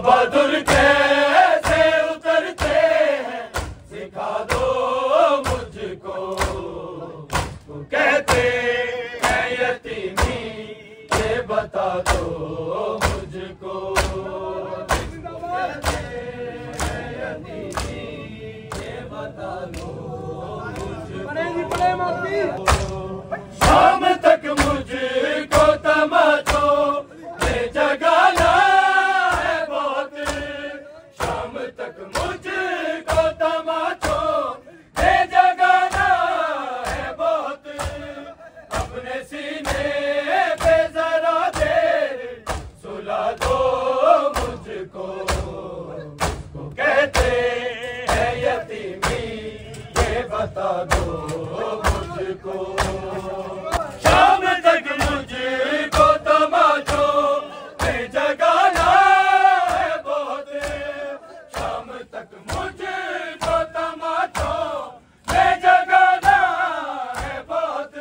बहादुर कैसे उतरते हैं सिखा दो मुझको। वो कहते हैं यतीमी ये बता दो मुझको। कहते हैं यतीमी ये बता दो मुझको। शाम तक मुझको तमाचों में जगाना है बहुत। शाम तक मुझको तमाचों में जगाना है बहुत। अपने सीने पे जरा देर सुला दो मुझको। वो कहते हैं यतीमी ये बता दो मुझको। शाम तक मुझको तमाचों में जगाना है बहुत। शाम तक मुझको तमाचों में जगाना है बहुत।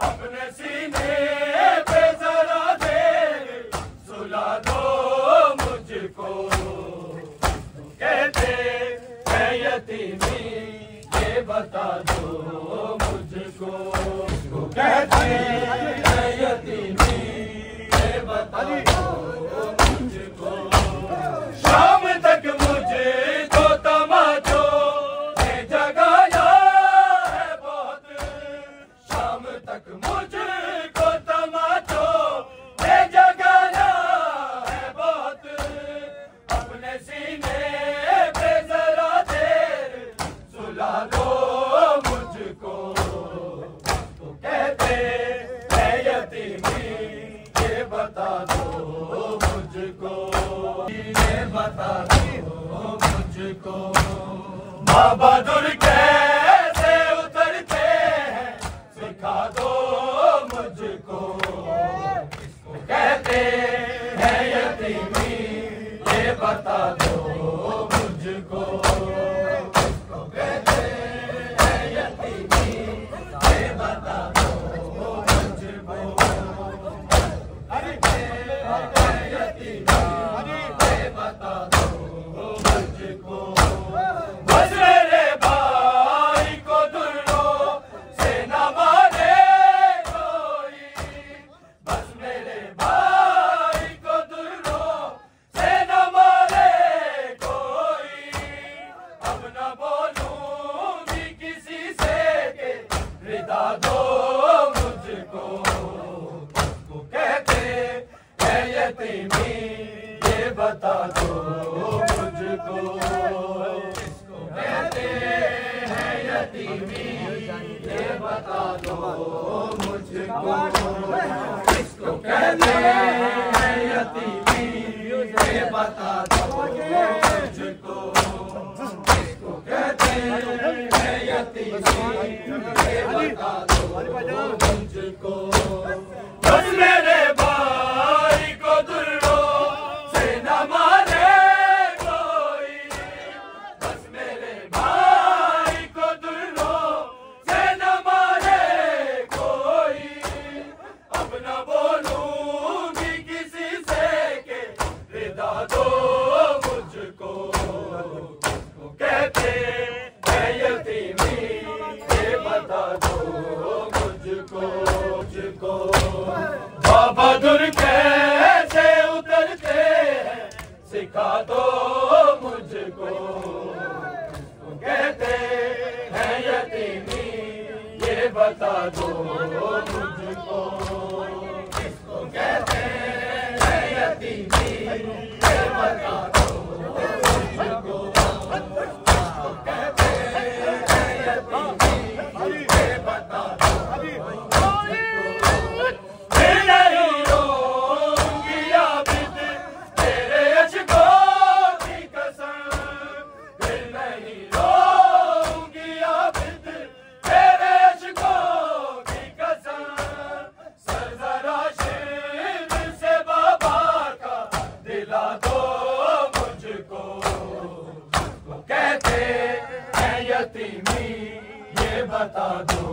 अपने सीने पे जरा देर सुला दो मुझको। कहते हैं यतीमी ये बता दो मुझको। कहते हैं यतीमी ये बता दो मुझको। शाम तक मुझको तमाचों में जगाया है बहुत। शाम तक मुझको तमाचों में जगाया है बहुत। अपने सीने पे जरा देर सुला दो मुझको। कहते हैं यतीमी ये बता दो मुझको। ये बता दो मुझको। बहादुर कैसे उतरते हैं सिखा दो मुझको। कहते हैं यतीमी ये बता दो मुझको। कहते हैं यतीमी ये बता दो मुझको। यतीमी ये बता दो मुझको। बस मेरे भाई को दुर्रों से न मारे कोई। बस मेरे भाई को दुर्रों से न मारे कोई। अब न बोलूंगी किसी से के रिदा दो मुझको। वो कहते हैं यतीमी ये बता दो मुझको। कहते हैं यतीमी ये बता दो मुझको। कहते हैं यतीमी ये बता दो मुझको। कहते हैं यतीमी ये बता दो मुझको। बस मेरे भाई को दुर्रों से न मारे कोई। बस मेरे भाई को दुर्रों से न मारे कोई। अब न बोलूंगी किसी से के रिदा दो मुझको। कहते हैं यतीमी ये बता दो मुझको। बहादुर कैसे उतरते हैं सिखा दो मुझको। कहते हैं यतीमी ये बता दो मुझको। कहते हैं यतीमी ये बता दो मुझको। कहते हैं यतीमी ये बता दो मुझको। नहीं रोऊंगी आबिद तेरे अश्कों की कसम। फिर नहीं रोऊंगी आबिद तेरे अश्कों की कसम। सर जरा शिर से बाबा का दिला दो मुझको। कहते हैं यतीमी ये बता दो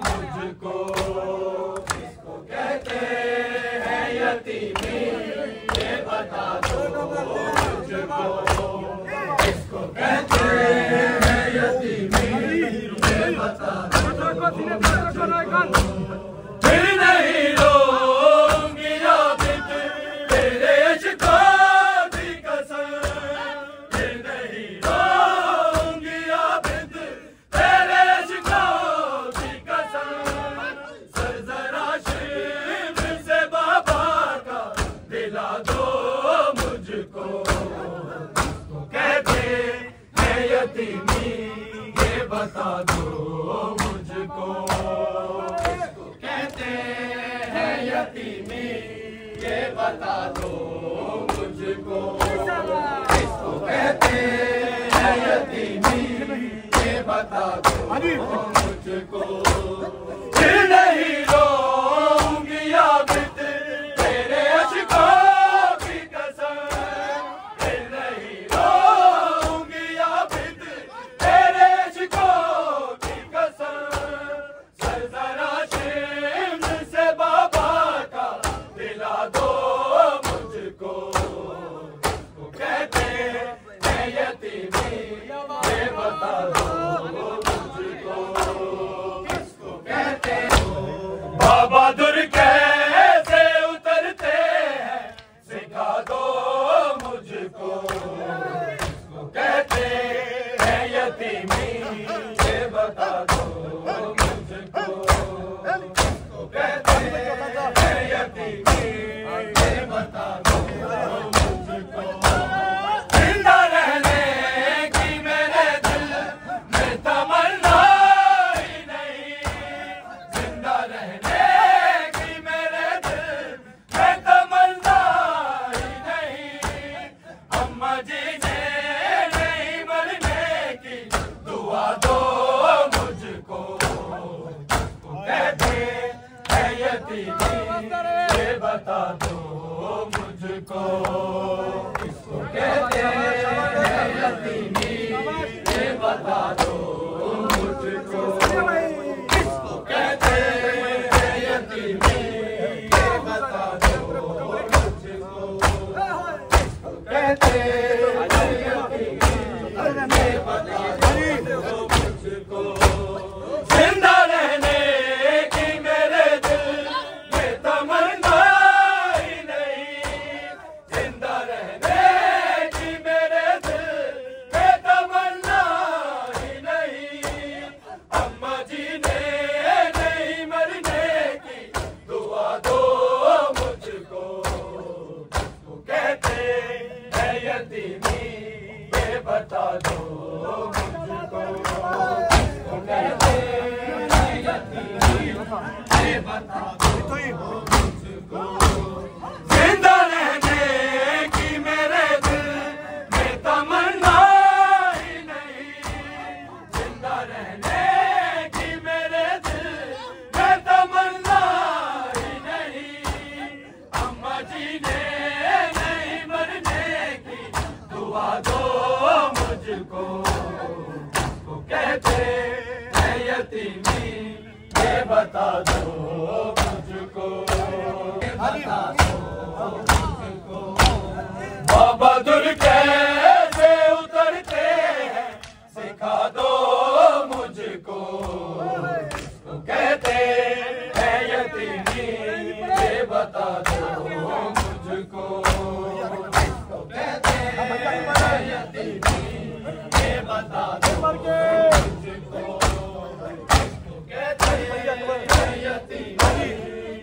मुझको। कहते हैं यतीमी दिला दो मुझको। किसको कहते हैं यतीमी ये बता दो मुझको। किसको कहते हैं यतीमी ये बता दो मुझको। किसको कहते हैं यतीमी ये बता दो मुझको। फिर नहीं रोऊंगी आबिद तेरे अश्कों की कसम। फिर नहीं रोऊंगी आबिद तेरे अश्कों की कसम। सरजरा शिम्र से बाबा का दिला दो मुझको। किसको कहते हैं यतीमी ये बता दो मुझको। किसको कहते बाबा दुर कैसे उतरते हैं सिखा दो मुझको। किसको कहते हैं यतीमी ये बता दो मुझको। किसको कहते हैं यतीमी ये बता दो मुझको। जिंदा रहने की मेरे दिल में तमन्ना ही नहीं। जिंदा रहने की मेरे दिल में तमन्ना ही नहीं। अम्मा जी ने नहीं मरने की दुआ दो मुझको। किसको कहते हैं यतीमी ये बता दो मुझको। किसको कहते हैं यतीमी ये बता दो मुझको। किसको कहते हैं यतीमी ये बता दो मुझको। किसको कहते हैं यतीमी ये बता दो मुझको। जिंदा रहने की मेरे दिल में तमन्ना ही नहीं। जिंदा रहने की मेरे दिल में तमन्ना ही नहीं। अम्मा जी ने नहीं मरने की दुआ दो मुझको। किसको कहते हैं यतीमी ये बता दो मुझको। किसको कहते हैं यतीमी ये बता दो मुझको। जिंदा रहने की मेरे दिल में तमन्ना ही नहीं। जिंदा रहने की मेरे दिल में तमन्ना ही नहीं। अम्मा जी ने नहीं मरने की दुआ दो मुझको। किसको कहते हैं यतीमी ये बता दो मुझको। बता दो मुझको। बाबा दुर कैसे उतरते हैं सिखा दो मुझको। किसको कहते हैं यतीमी ये बता दो मुझको। किसको कहते हैं यतीमी ये बता दो मुझको। किसको कहते हैं यतीमी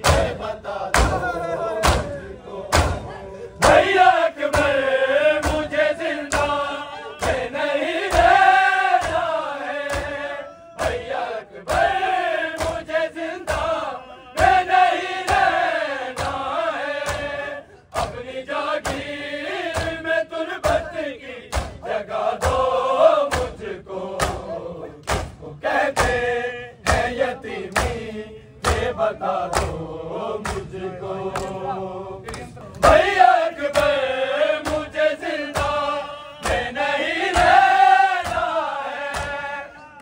ये बता दो मुझको। भैया अकबर मुझे जिंदा में नहीं रहना है। भैया अकबर मुझे जिंदा में नहीं रहना है। अपनी जागीर में तुरबत की जगा दो मुझको। किसको कहते हैं यतीमी ये बता दो मुझको। भैया अकबर मुझे जिंदा में नहीं रहना है।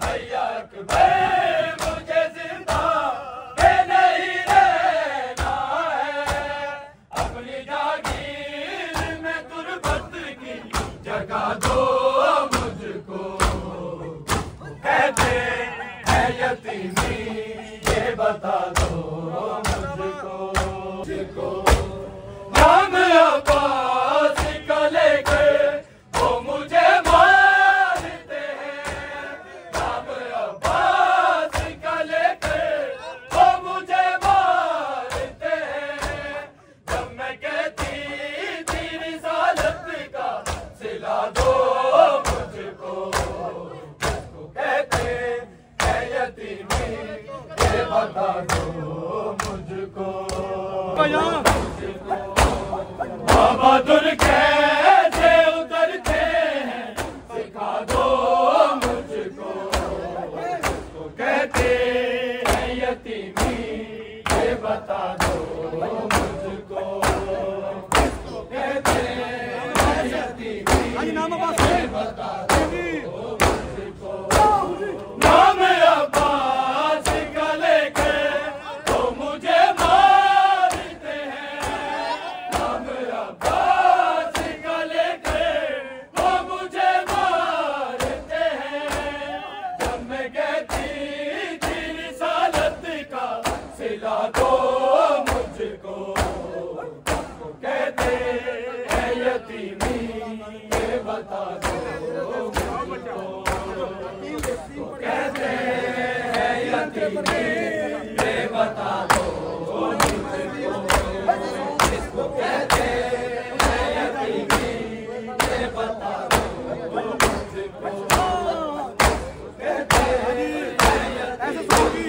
भैया अकबर मुझे जिंदा में नहीं रहना है। अपनी जागीर में तुरबत की जगा दो मुझको। कहते हैं यतीमी ये बता दो बता दो मुझको। बहादुर कैसे उतरते हैं सिखा दो मुझको। तो कहते हैं यतीमी ये बता दो मुझको। तो कहते हैं यतीमी ये बता दो मुझको। नाम अब्बास का लेके तो मुझे मारते हैं। नाम अब्बास का लेके तो मुझे मारते हैं। जब मैं कहती थी रिसालत का सिला दो मुझको। तो कहते हैं यतीमी ये बता दो मुझको। तो कहते हैं यतीमी ये बता दो मुझको। इसको कहते हैं यतीमी ये बता दो मुझको। कहते हैं यतीमी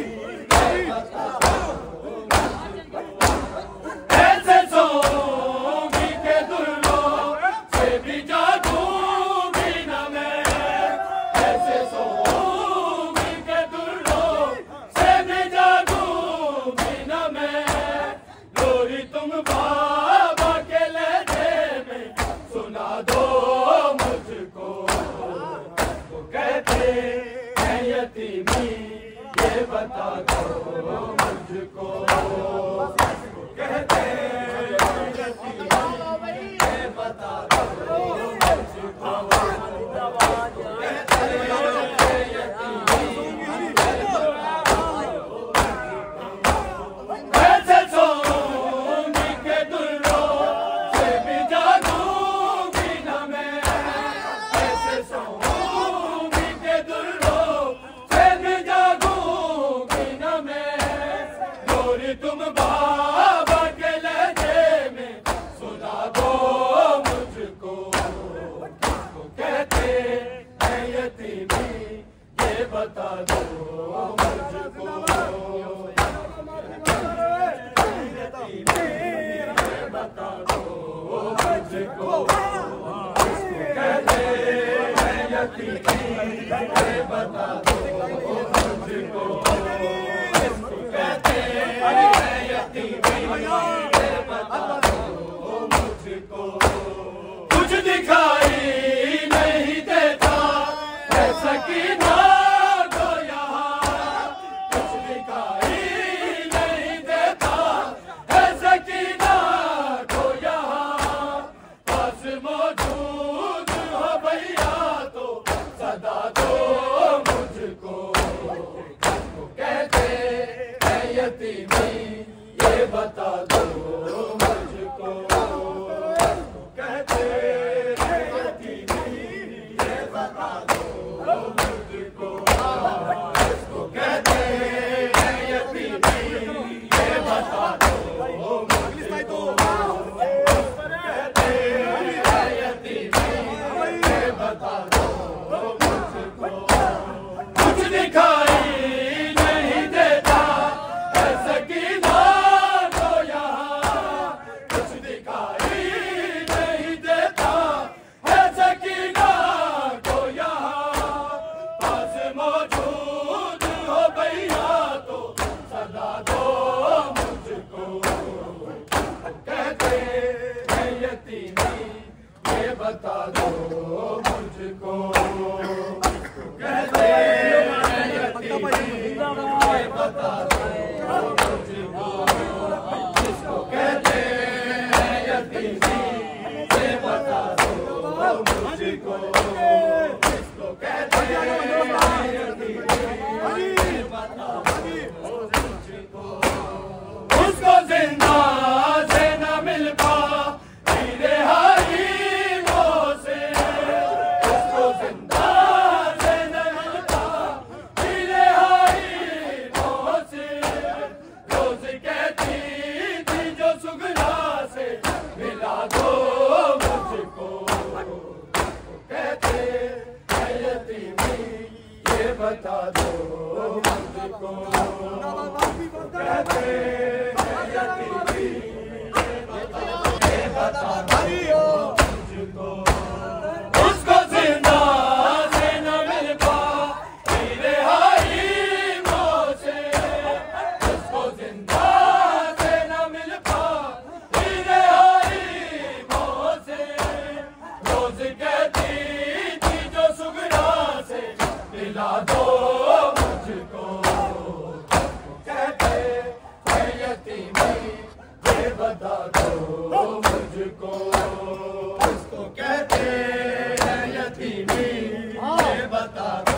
ये बता दो मुझको। ऐसे सोंगी के दुर्गों से भी जागूंगी न मैं। ऐसे सोंगी के दुर्गों से भी जागूंगी न मैं। लोरी तुम बाबा के लहजे में सुना दो मुझको। तो कहते हैं यतीमी ये बता दो मुझको। तो कहते हैं यतीमी ये बता दो मुझको। कहते हैं यतीमी ये बता दो मुझको। ऐसे सोंगी के दुर्गों से भी जागूंगी न मैं। ऐसे सोंगी के दुर्गों से भी जागूंगी न मैं। लोरी तुम बाबा के लहजे में सुना दो मुझको। तो कहते हैं यतीमी ये बता दो मुझको। ये बता दो मुझको। कहते हैं यतीमी ये बता दो मुझको। कहते हैं यतीमी ये बता दो मुझको। कुछ दिखाई नहीं देता है सकीना को यहाँ। कुछ दिखाई नहीं देता है सकीना को यहाँ। पास मौजूद हो भैया तो सदा दो मुझको। तो कहते हैं यतीमी ये बता दो मुझको। तो कहते हैं यतीमी ये बता दो मुझको। तो कहते हैं यतीमी ये बता दो मुझको। कहते हैं यतीमी ये बता दो मुझको। कुछ दिखाई नहीं देता है सकीना को यहाँ। कुछ दिखाई नहीं देता है सकीना को यहाँ। पास मौजूद हो भैया तो सदा दो मुझको। कहते हैं यतीमी ये बता दो मुझको। कहते हैं यतीमी ये बता दो मुझको। जिसको कहते हैं यतीमी ये बता दो मुझको। जिसको कहते हैं यतीमी ये बता दो मुझको। उसको जिंदा से न मिल पा रिहाई वो से। उसको जिंदा से न मिल पा रिहाई वो से। रोज कहती थी जो सुगना से मिला दो मुझको। कहते हैं यतीमी ये बता दो मुझको। उसको जिंदा से न मिल पाई रिहाई मौसे, उसको जिंदा से न मिल पाई रिहाई मौसे। रोज कहती थी जो सुगरा से दिला दो मुझको, कहते हैं यतीमी ये बता दो मुझको, उसको कहते हैं यतीमी ये बता दो।